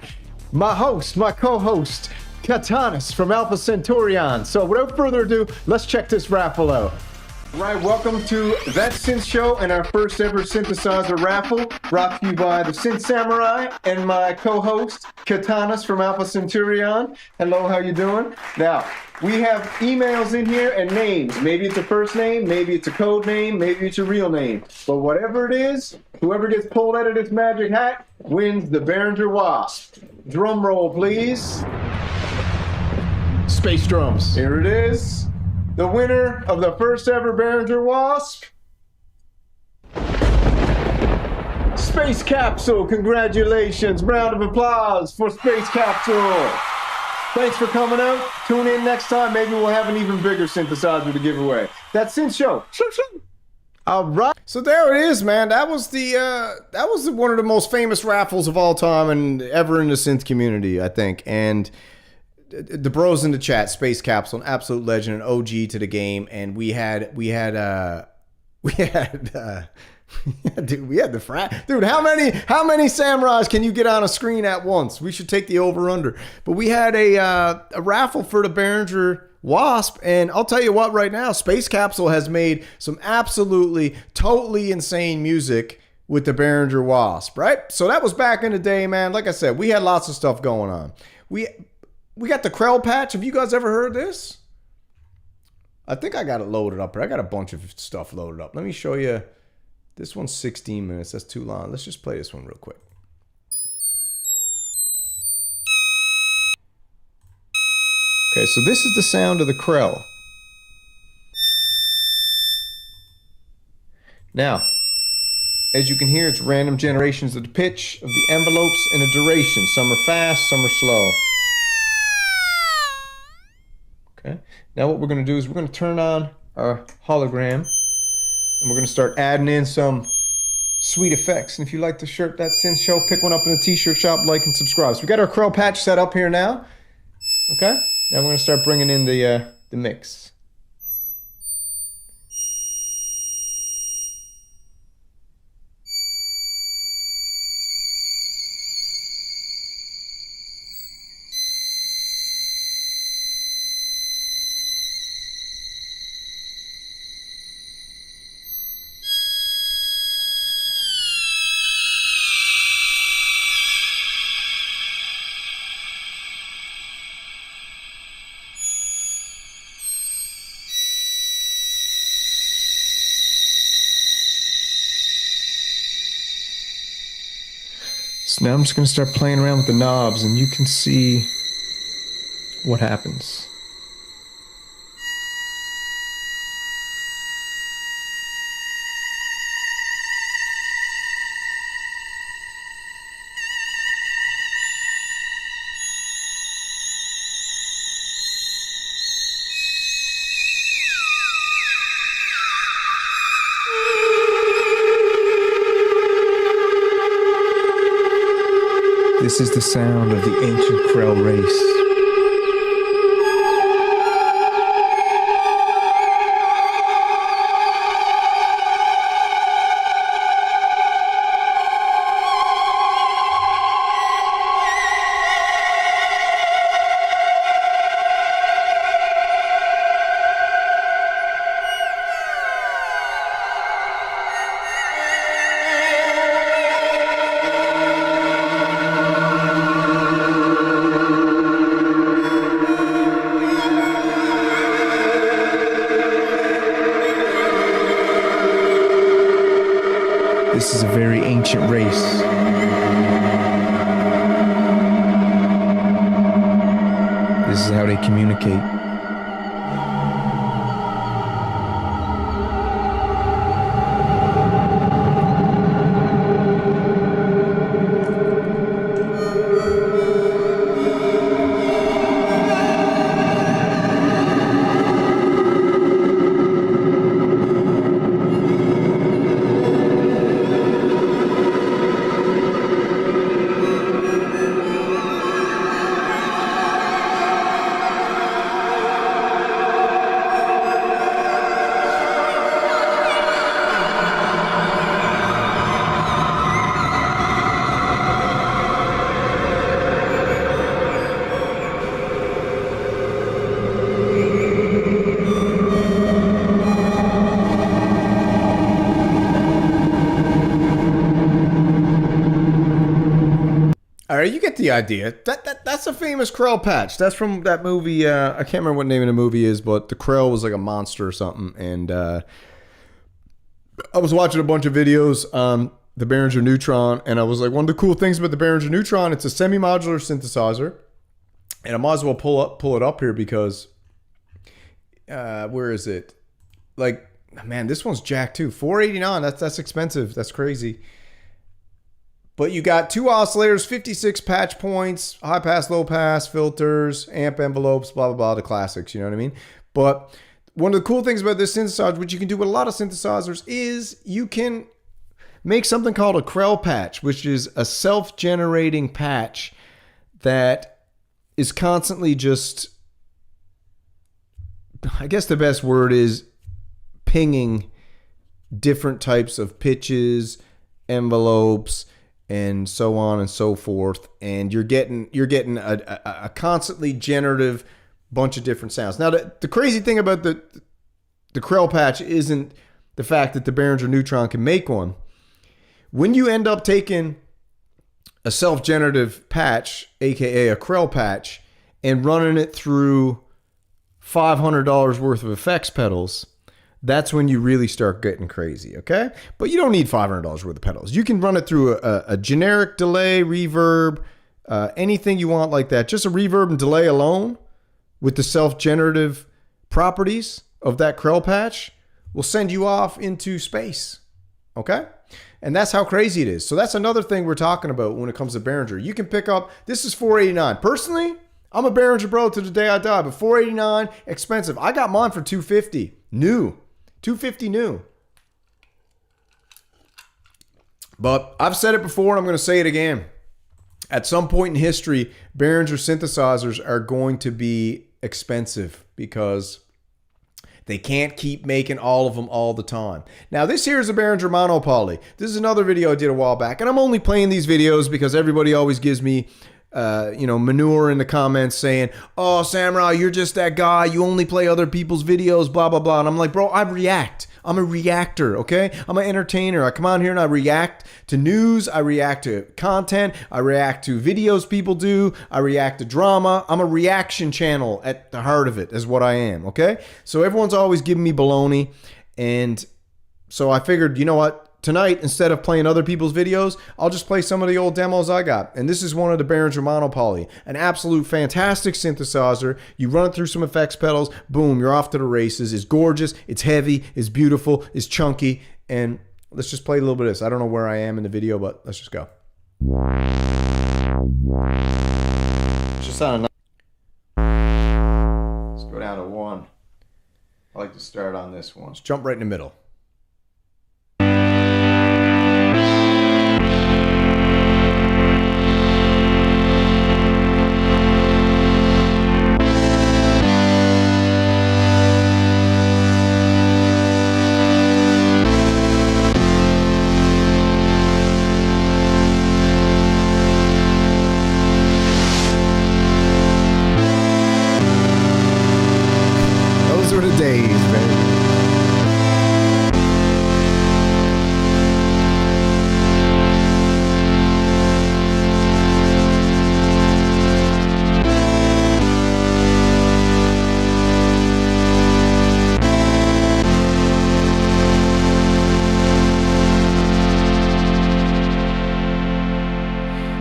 A: my host, my co-host, Katanis from Alpha Centaurion. So without further ado, let's check this raffle out. All right, welcome to That Synth Show and our first ever synthesizer raffle, brought to you by the Synth Samurai and my co-host, Katanis from Alpha Centaurion. Hello, how you doing? Now, we have emails in here and names. Maybe it's a first name, maybe it's a code name, maybe it's a real name. But whatever it is, whoever gets pulled out of this magic hat wins the Behringer Wasp. Drum roll, please. Space drums. Here it is. The winner of the first ever Behringer Wasp, Space Capsule. Congratulations. Round of applause for Space Capsule. Thanks for coming out. Tune in next time. Maybe we'll have an even bigger synthesizer to give away. That's Synth Show. All right. So there it is, man. That was one of the most famous raffles of all time and ever in the synth community, I think. And the bros in the chat, Space Capsule, an absolute legend, an OG to the game. And we had the frat. Dude, how many samurais can you get on a screen at once? We should take the over-under. But we had a raffle for the Behringer Wasp, and I'll tell you what right now, Space Capsule has made some absolutely, totally insane music with the Behringer Wasp, right? So that was back in the day, man. Like I said, we had lots of stuff going on. We got the Krell Patch. Have you guys ever heard this? I think I got it loaded up. I got a bunch of stuff loaded up. Let me show you. This one's 16 minutes. That's too long. Let's just play this one real quick. Okay, so this is the sound of the Krell. Now, as you can hear, it's random generations of the pitch, of the envelopes, and the duration. Some are fast, some are slow. Okay, now what we're going to do is we're going to turn on our hologram, and we're going to start adding in some sweet effects. And if you like the shirt, that Synth Show, pick one up in the t-shirt shop, like and subscribe. So we got our Krell Patch set up here now. Okay, now we're going to start bringing in the mix. So now I'm just going to start playing around with the knobs and you can see what happens. This is the sound of the ancient Krell race. This is a very ancient race. This is how they communicate. All right, you get the idea. That's a famous Krell Patch. That's from that movie. I can't remember what the name of the movie is, but the Krell was like a monster or something. And I was watching a bunch of videos on the Behringer Neutron, and I was like, one of the cool things about the Behringer Neutron, it's a semi-modular synthesizer, and I might as well pull it up here because where is it? Like, man, this one's jacked too. $489. That's expensive. That's crazy. But you got 2 oscillators, 56 patch points, high pass, low pass, filters, amp envelopes, blah, blah, blah, the classics, you know what I mean? But one of the cool things about this synthesizer, which you can do with a lot of synthesizers, is you can make something called a Krell Patch, which is a self-generating patch that is constantly just, I guess the best word is pinging different types of pitches, envelopes, and so on and so forth, and you're getting a constantly generative bunch of different sounds. Now, the crazy thing about the Krell Patch isn't the fact that the Behringer Neutron can make one. When you end up taking a self-generative patch, aka a Krell Patch, and running it through $500 worth of effects pedals, that's when you really start getting crazy, okay? But you don't need $500 worth of pedals. You can run it through a generic delay, reverb, anything you want like that. Just a reverb and delay alone with the self-generative properties of that Krell Patch will send you off into space, okay? And that's how crazy it is. So that's another thing we're talking about when it comes to Behringer. You can pick up, this is $489. Personally, I'm a Behringer bro to the day I die, but $489, expensive. I got mine for $250, new. $250 new. But I've said it before and I'm going to say it again. At some point in history, Behringer synthesizers are going to be expensive because they can't keep making all of them all the time. Now, this here is a Behringer Monopoly. This is another video I did a while back, and I'm only playing these videos because everybody always gives me manure in the comments saying, oh, Samurai, you're just that guy. You only play other people's videos, blah, blah, blah. And I'm like, bro, I react. I'm a reactor, okay? I'm an entertainer. I come on here and I react to news. I react to content. I react to videos people do. I react to drama. I'm a reaction channel at the heart of it is what I am, okay? So everyone's always giving me baloney. And so I figured, you know what? Tonight, instead of playing other people's videos, I'll just play some of the old demos I got. And this is one of the Behringer Monopoly. An absolute fantastic synthesizer. You run it through some effects pedals, boom, you're off to the races. It's gorgeous, it's heavy, it's beautiful, it's chunky. And let's just play a little bit of this. I don't know where I am in the video, but let's just go. It's just on a... Let's go down to 1. I like to start on this one. Let's jump right in the middle.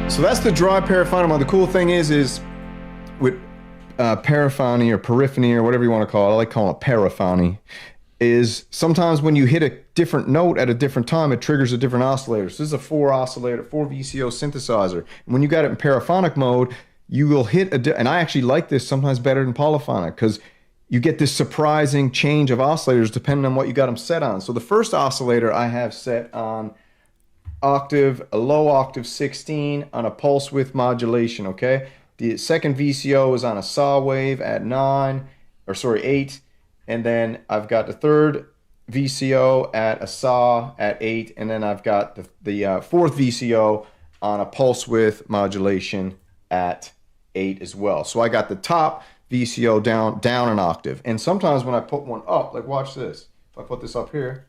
A: So that's the dry paraphony. The cool thing is with paraphony or periphony or whatever you want to call it, I like calling it paraphony, is sometimes when you hit a different note at a different time, it triggers a different oscillator. So this is a 4 VCO synthesizer. And when you got it in paraphonic mode, you will hit and I actually like this sometimes better than polyphonic because you get this surprising change of oscillators depending on what you got them set on. So the first oscillator I have set on octave, a low octave 16 on a pulse width modulation, okay? The second VCO is on a saw wave at 8, and then I've got the third VCO at a saw at 8, and then I've got the fourth VCO on a pulse width modulation at 8 as well. So I got the top VCO down an octave, and sometimes when I put one up, like watch this, if I put this up here,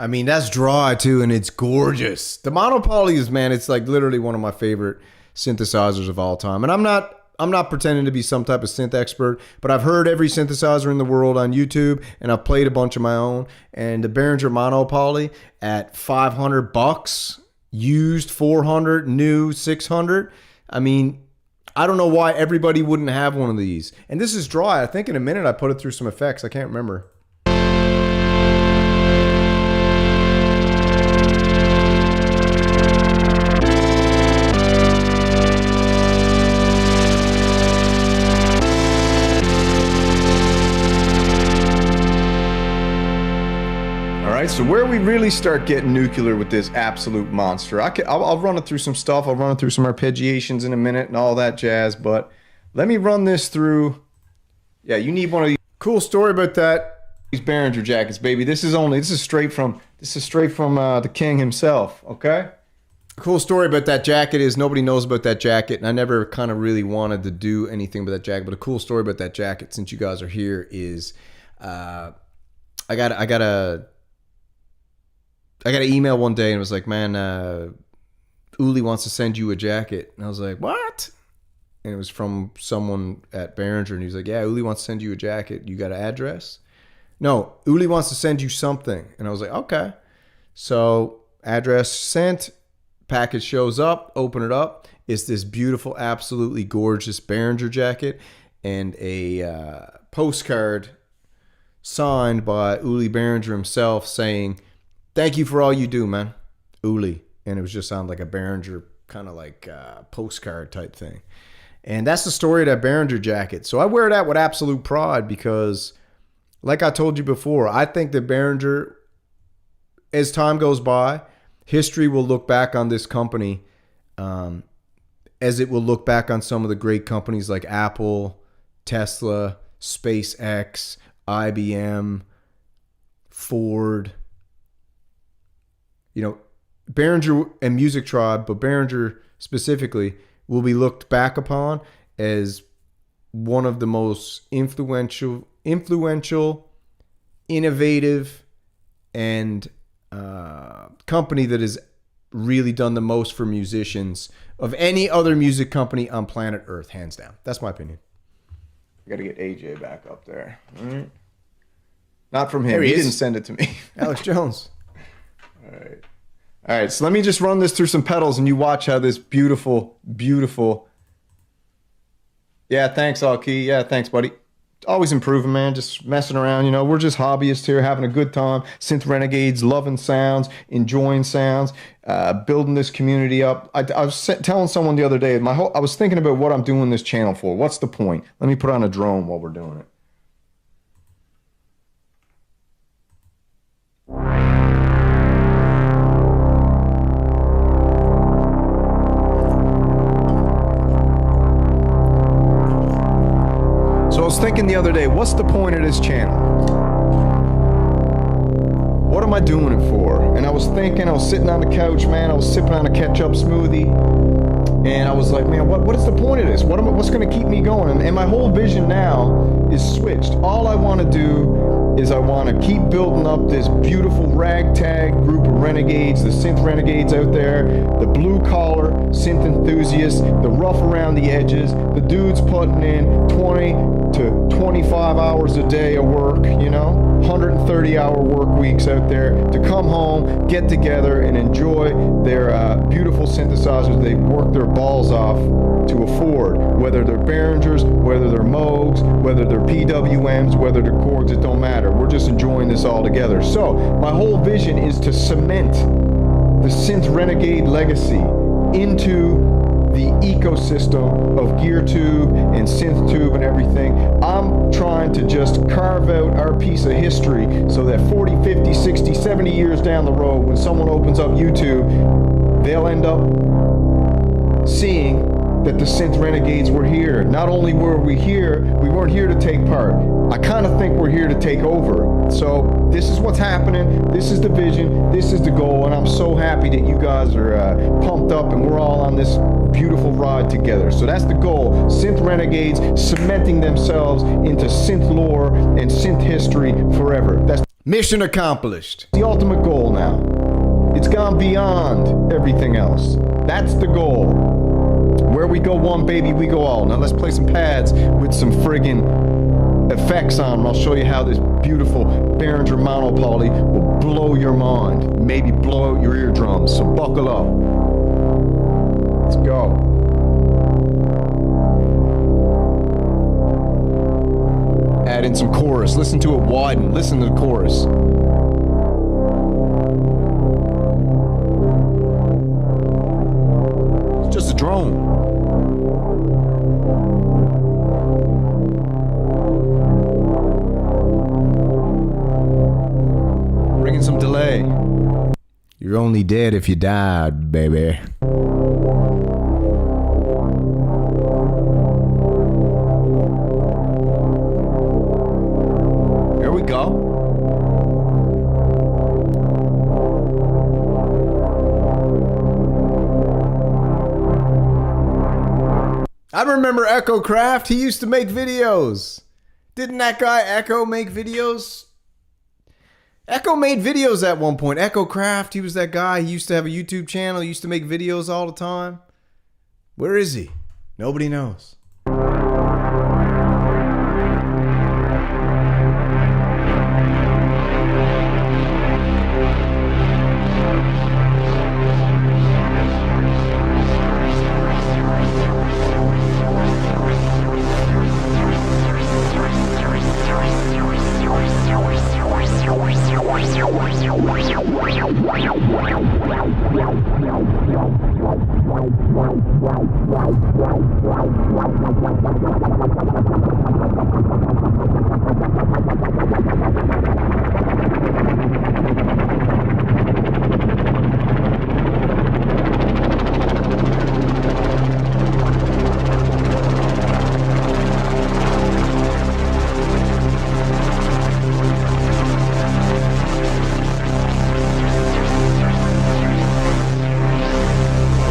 A: I mean, that's dry too, and it's gorgeous. The Monopoly is, man, it's like literally one of my favorite synthesizers of all time. And I'm not I'm not pretending to be some type of synth expert, but I've heard every synthesizer in the world on YouTube, and I've played a bunch of my own. And the Behringer Monopoly at $500, used 400, new 600. I mean, I don't know why everybody wouldn't have one of these. And this is dry. I think in a minute I put it through some effects. I can't remember. So where we really start getting nuclear with this absolute monster, I'll run it through some stuff. I'll run it through some arpeggiations in a minute and all that jazz. But let me run this through. Yeah, you need one of these. Cool story about that. These Behringer jackets, baby. This is straight from the king himself. Okay. Cool story about that jacket is nobody knows about that jacket, and I never kind of really wanted to do anything about that jacket. But a cool story about that jacket, since you guys are here, is I got an email one day and it was like, man, Uli wants to send you a jacket. And I was like, what? And it was from someone at Behringer. And he was like, yeah, Uli wants to send you a jacket. You got an address? No, Uli wants to send you something. And I was like, okay. So address sent, package shows up, open it up. It's this beautiful, absolutely gorgeous Behringer jacket and a postcard signed by Uli Behringer himself saying, thank you for all you do, man. Uli. And it was just sound like a Behringer kind of like postcard type thing. And that's the story of that Behringer jacket. So I wear that with absolute pride because, like I told you before, I think that Behringer, as time goes by, history will look back on this company as it will look back on some of the great companies like Apple, Tesla, SpaceX, IBM, Ford. You know, Behringer and Music Tribe, but Behringer specifically, will be looked back upon as one of the most influential, innovative, and company that has really done the most for musicians of any other music company on planet Earth, hands down. That's my opinion. I got to get AJ back up there. All right. Not from him. He didn't send it to me. Alex Jones. All right, so let me just run this through some pedals and you watch how this beautiful, beautiful. Yeah, thanks, Alki. Yeah, thanks, buddy. Always improving, man. Just messing around. You know, we're just hobbyists here, having a good time. Synth Renegades, loving sounds, enjoying sounds, building this community up. I was telling someone the other day, I was thinking about what I'm doing this channel for. What's the point? Let me put on a drone while we're doing it. So I was thinking the other day, what's the point of this channel? What am I doing it for? And I was thinking, I was sitting on the couch, man, I was sipping on a ketchup smoothie, and I was like, man, what is the point of this? What's going to keep me going? And my whole vision now is switched. All I want to do is I want to keep building up this beautiful ragtag group of renegades, the synth renegades out there, the blue collar synth enthusiasts, the rough around the edges, the dudes putting in 20 to 25 hours a day of work, you know, 130-hour work weeks out there to come home, get together, and enjoy their beautiful synthesizers they've worked their balls off to afford, whether they're Behringers, whether they're Moogs, whether they're PWMs, whether they're Korgs, it don't matter. We're just enjoying this all together. So my whole vision is to cement the Synth Renegade legacy into the ecosystem of GearTube and SynthTube and everything. I'm trying to just carve out our piece of history so that 40, 50, 60, 70 years down the road, when someone opens up YouTube, they'll end up seeing that the Synth Renegades were here. Not only were we here, we weren't here to take part. I kind of think we're here to take over. So this is what's happening. This is the vision. This is the goal. And I'm so happy that you guys are pumped up and we're all on this beautiful ride together. So that's the goal. Synth Renegades cementing themselves into synth lore and synth history forever. That's mission accomplished. The ultimate goal now. It's gone beyond everything else. That's the goal. Where we go one, baby, we go all. Now let's play some pads with some friggin' effects on them. I'll show you how this beautiful Behringer Monopoly will blow your mind. Maybe blow out your eardrums. So buckle up. Let's go. Add in some chorus. Listen to it widen. Listen to the chorus. It's just a drone. Bringing some delay. You're only dead if you died, baby. Here we go. I remember Echo Craft. He used to make videos. Didn't that guy Echo make videos? Echo made videos at one point. Echo Craft, he was that guy. He used to have a YouTube channel. He used to make videos all the time. Where is he? Nobody knows.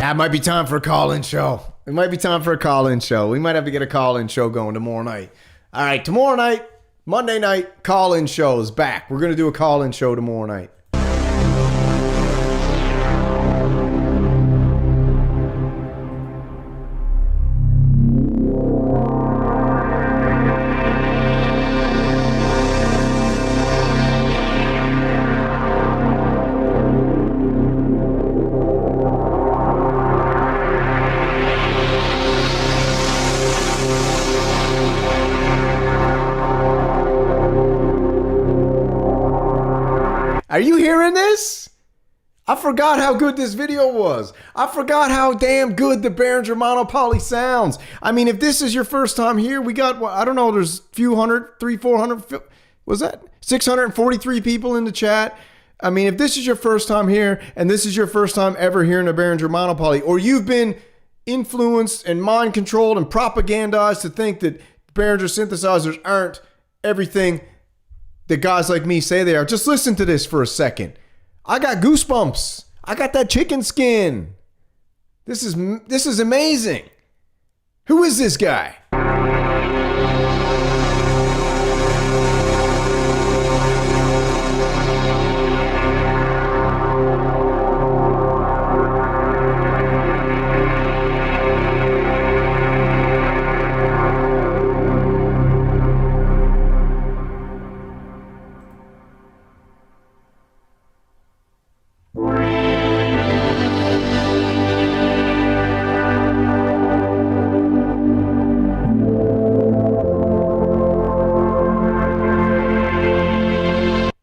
A: It might be time for a call-in show. It might be time for a call-in show. We might have to get a call-in show going tomorrow night. All right, tomorrow night, Monday night, call-in show is back. We're going to do a call-in show tomorrow night. Are you hearing this? I forgot how good this video was. I forgot how damn good the Behringer Monopoly sounds. I mean, if this is your first time here, we got, I don't know, there's a few hundred, 400, was that 643 people in the chat? I mean, if this is your first time here, and this is your first time ever hearing a Behringer Monopoly, or you've been influenced and mind controlled and propagandized to think that Behringer synthesizers aren't everything that guys like me say they are, just listen to this for a second. I got goosebumps. I got that chicken skin. This is amazing. Who is this guy?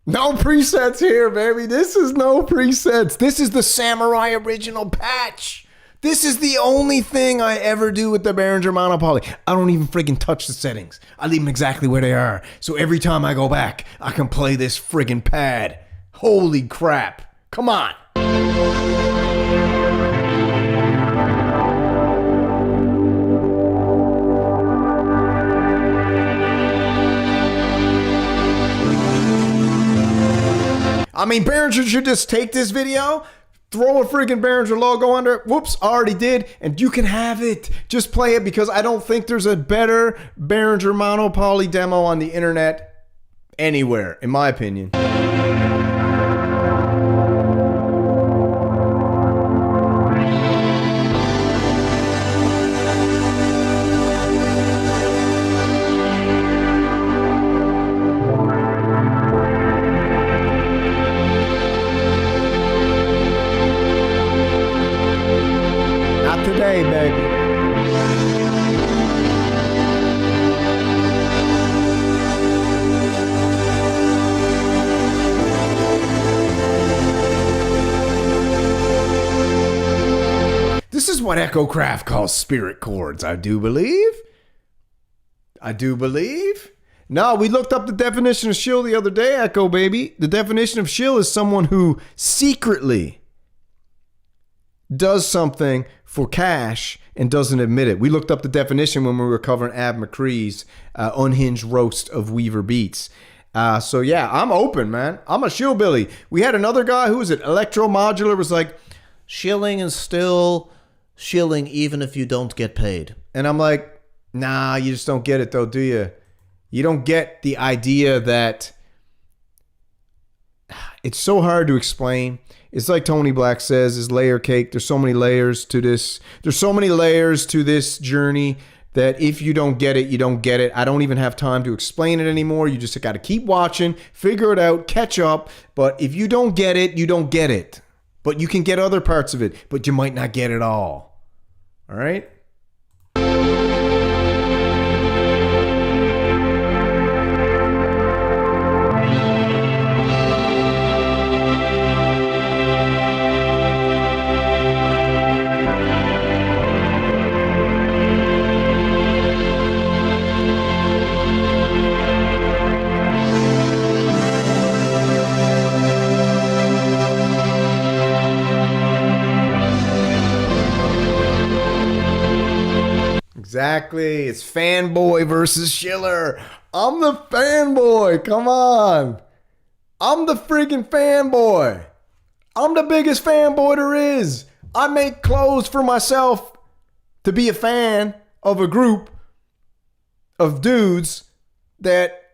A: No presets here, baby. This is no presets. This is the Samurai original patch. This is the only thing I ever do with the Behringer Monopoly. I don't even friggin' touch the settings. I leave them exactly where they are. So every time I go back, I can play this friggin' pad. Holy crap. Come on. I mean, Behringer should just take this video, throw a freaking Behringer logo under it. Whoops, already did. And you can have it. Just play it, because I don't think there's a better Behringer Monopoly demo on the internet anywhere, in my opinion. what Echo Craft calls spirit chords, I do believe. No, we looked up the definition of shill the other day, Echo baby. The definition of shill is someone who secretly does something for cash and doesn't admit it. We looked up the definition when we were covering Ab McCree's unhinged roast of Weaver Beats. So yeah, I'm open, man. I'm a shillbilly. We had another guy who was an electromodular, was like,
B: Shilling is still shilling even if you don't get paid.
A: and I'm like, nah, you just don't get it though, do you? You don't get the idea that it's so hard to explain. It's like Tony Black says, is layer cake. There's so many layers to this. There's so many layers to this journey that if you don't get it, you don't get it. I don't even have time to explain it anymore. You just got to keep watching, figure it out, catch up. But if you don't get it, you don't get it. But you can get other parts of it, but you might not get it all. All right? Exactly. It's fanboy versus Schiller. I'm the fanboy. Come on. I'm the freaking fanboy. I'm the biggest fanboy there is. I make clothes for myself to be a fan of a group of dudes that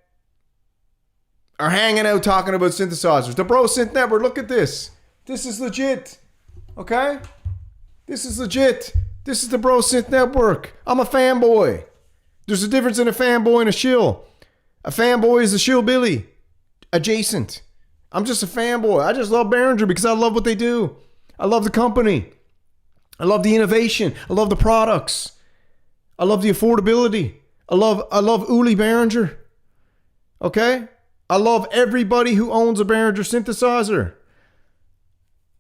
A: are hanging out talking about synthesizers. The Bro Synth Network, look at this. This is legit. Okay? This is legit. This is the Bro Synth Network. I'm a fanboy. There's a difference in a fanboy and a shill. A fanboy is a shillbilly. Adjacent. I'm just a fanboy. I just love Behringer because I love what they do. I love the company. I love the innovation. I love the products. I love the affordability. I love Uli Behringer. Okay? I love everybody who owns a Behringer synthesizer.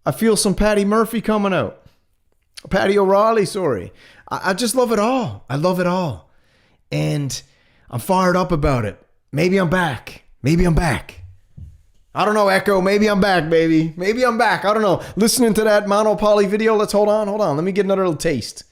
A: I feel some Patty Murphy coming out. Patty O'Reilly, sorry. I just love it all. I love it all. And I'm fired up about it. Maybe I'm back. I don't know, Echo. Maybe I'm back, baby. Maybe I'm back. I don't know. Listening to that Monopoly video, let's hold on. Let me get another little taste.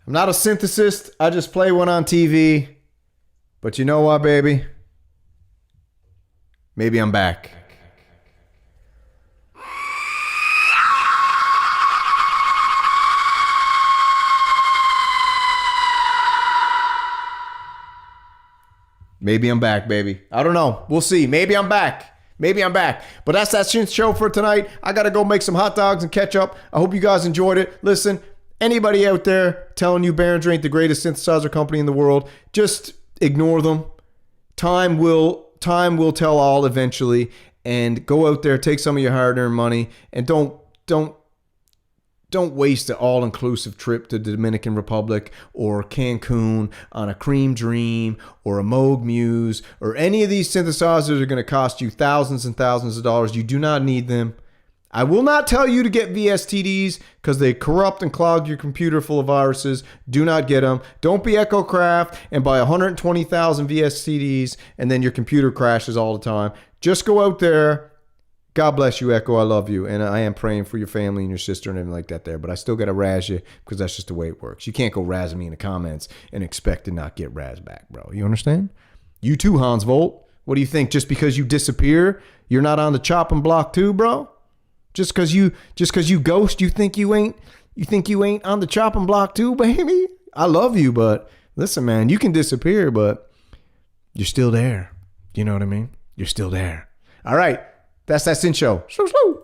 A: I'm not a synthesist. I just play one on TV. But you know what, baby? Maybe I'm back. Maybe I'm back, baby. I don't know. We'll see. Maybe I'm back. But that's that synth show for tonight. I got to go make some hot dogs and ketchup. I hope you guys enjoyed it. Listen, anybody out there telling you Behringer ain't the greatest synthesizer company in the world, just ignore them. Time will tell all eventually. And go out there, take some of your hard-earned money, and don't waste an all-inclusive trip to the Dominican Republic or Cancun on a Cream Dream or a Moog Muse, or any of these synthesizers are going to cost you thousands and thousands of dollars. You do not need them. I will not tell you to get VSTDs because they corrupt and clog your computer full of viruses. Do not get them. Don't be Echo Craft and buy 120,000 VSTDs and then your computer crashes all the time. Just go out there. God bless you, Echo. I love you. And I am praying for your family and your sister and everything like that there. But I still got to razz you because that's just the way it works. You can't go razzing me in the comments and expect to not get razzed back, bro. You understand? You too, Hans Volt. What do you think? Just because you disappear, you're not on the chopping block too, bro? Just cause you ghost, you think you ain't on the chopping block too, baby? I love you, but listen, man, you can disappear, but you're still there. You know what I mean? You're still there. All right, that's that Synth Show. Slow.